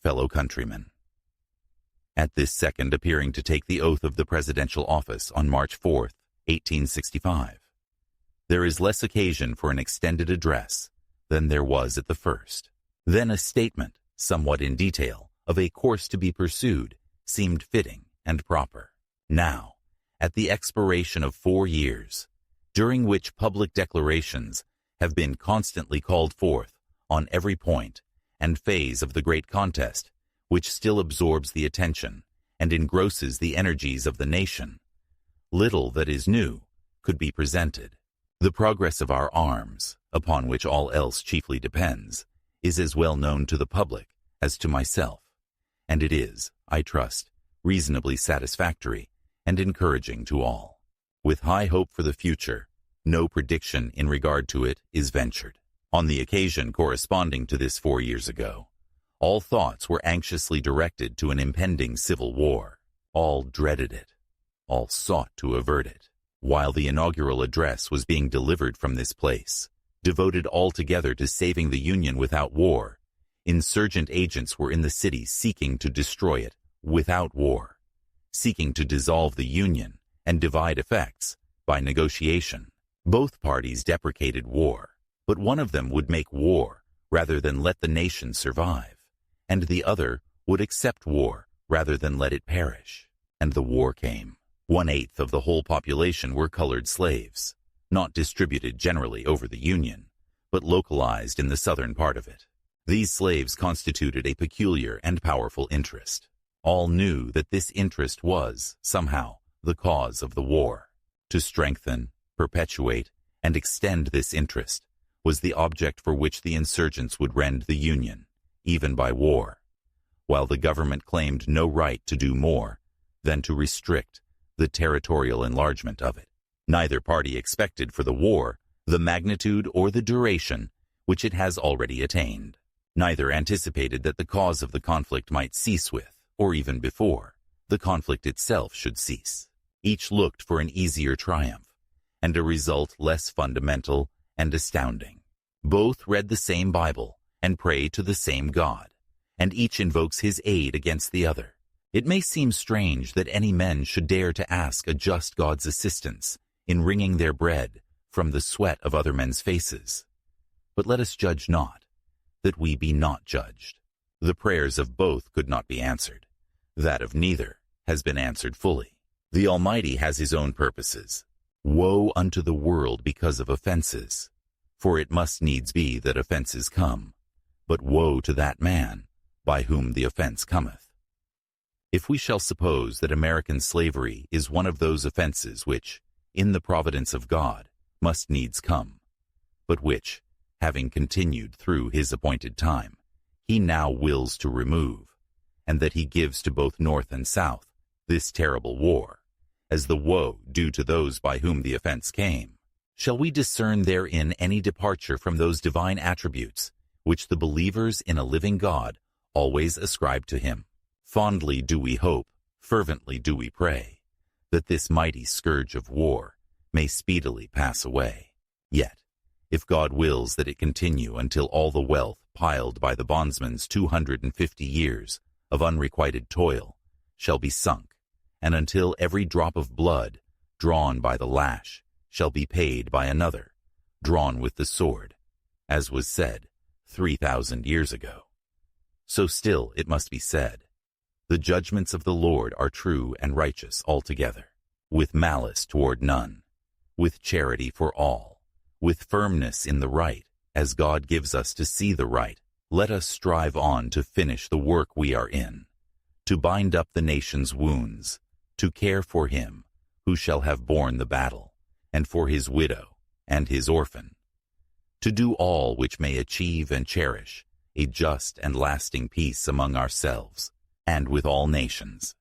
fellow countrymen. At this second appearing to take the oath of the presidential office on March 4th, 1865, there is less occasion for an extended address than there was at the first. Then a statement, somewhat in detail, of a course to be pursued seemed fitting and proper. Now, at the expiration of 4 years, during which public declarations have been constantly called forth on every point and phase of the great contest, which still absorbs the attention and engrosses the energies of the nation, little that is new could be presented. The progress of our arms, upon which all else chiefly depends, is as well known to the public as to myself, and it is, I trust, reasonably satisfactory and encouraging to all. With high hope for the future, no prediction in regard to it is ventured. On the occasion corresponding to this 4 years ago, all thoughts were anxiously directed to an impending civil war. All dreaded it. All sought to avert it. While the inaugural address was being delivered from this place, devoted altogether to saving the Union without war, insurgent agents were in the city seeking to destroy it without war, seeking to dissolve the Union and divide effects by negotiation. Both parties deprecated war, but one of them would make war rather than let the nation survive, and the other would accept war rather than let it perish. And the war came. 1/8 of the whole population were colored slaves, not distributed generally over the Union, but localized in the southern part of it. These slaves constituted a peculiar and powerful interest. All knew that this interest was, somehow, the cause of the war. To strengthen, perpetuate, and extend this interest was the object for which the insurgents would rend the Union, even by war, while the government claimed no right to do more than to restrict the territorial enlargement of it. Neither party expected for the war the magnitude or the duration which it has already attained. Neither anticipated that the cause of the conflict might cease with, or even before, the conflict itself should cease. Each looked for an easier triumph, and a result less fundamental and astounding. Both read the same Bible and pray to the same God, and each invokes his aid against the other. It may seem strange that any men should dare to ask a just God's assistance in wringing their bread from the sweat of other men's faces. But let us judge not, that we be not judged. The prayers of both could not be answered. That of neither has been answered fully. The Almighty has his own purposes. Woe unto the world because of offenses, for it must needs be that offenses come, but woe to that man by whom the offense cometh. If we shall suppose that American slavery is one of those offenses which, in the providence of God, must needs come, but which, having continued through his appointed time, he now wills to remove, and that he gives to both North and South this terrible war, as the woe due to those by whom the offense came, shall we discern therein any departure from those divine attributes which the believers in a living God always ascribe to him? Fondly do we hope, fervently do we pray, that this mighty scourge of war may speedily pass away. Yet, if God wills that it continue until all the wealth piled by the bondsman's 250 years of unrequited toil shall be sunk, and until every drop of blood drawn by the lash shall be paid by another, drawn with the sword, as was said 3,000 years ago, so still it must be said, the judgments of the Lord are true and righteous altogether, with malice toward none, with charity for all, with firmness in the right, as God gives us to see the right. Let us strive on to finish the work we are in, to bind up the nation's wounds, to care for him who shall have borne the battle, and for his widow and his orphan, to do all which may achieve and cherish a just and lasting peace among ourselves, and with all nations.